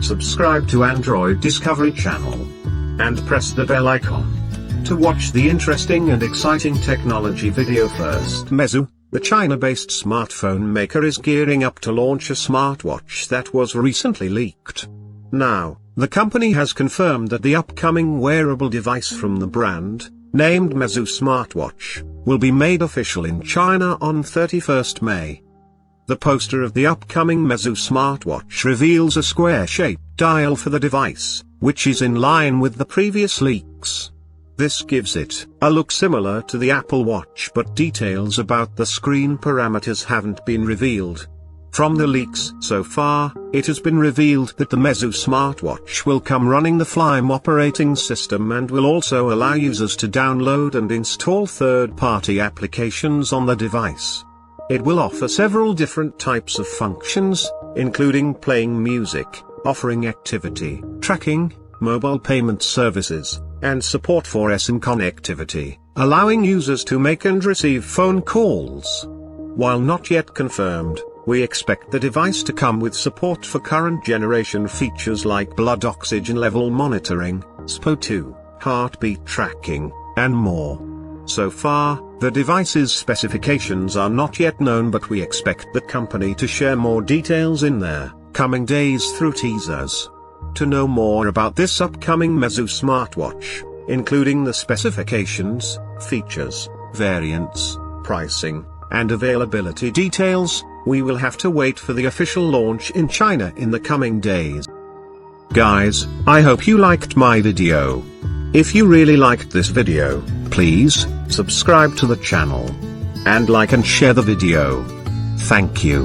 subscribe to Android Discovery Channel, and press the bell icon to watch the interesting and exciting technology video first. Meizu, the China-based smartphone maker, is gearing up to launch a smartwatch that was recently leaked. Now, the company has confirmed that the upcoming wearable device from the brand, named Meizu Smartwatch, will be made official in China on 31st May. The poster of the upcoming Meizu Smartwatch reveals a square-shaped dial for the device, which is in line with the previous leaks. This gives it a look similar to the Apple Watch, but details about the screen parameters haven't been revealed. From the leaks so far, it has been revealed that the Meizu Smartwatch will come running the Flyme operating system and will also allow users to download and install third-party applications on the device. It will offer several different types of functions, including playing music, offering activity tracking, mobile payment services, and support for SIM connectivity, allowing users to make and receive phone calls. While not yet confirmed, we expect the device to come with support for current generation features like blood oxygen level monitoring, SPO2, heartbeat tracking, and more. So far, the device's specifications are not yet known, but we expect the company to share more details in their coming days through teasers. To know more about this upcoming Meizu smartwatch, including the specifications, features, variants, pricing, and availability details, we will have to wait for the official launch in China in the coming days. Guys, I hope you liked my video. If you really liked this video, please subscribe to the channel and like and share the video. Thank you.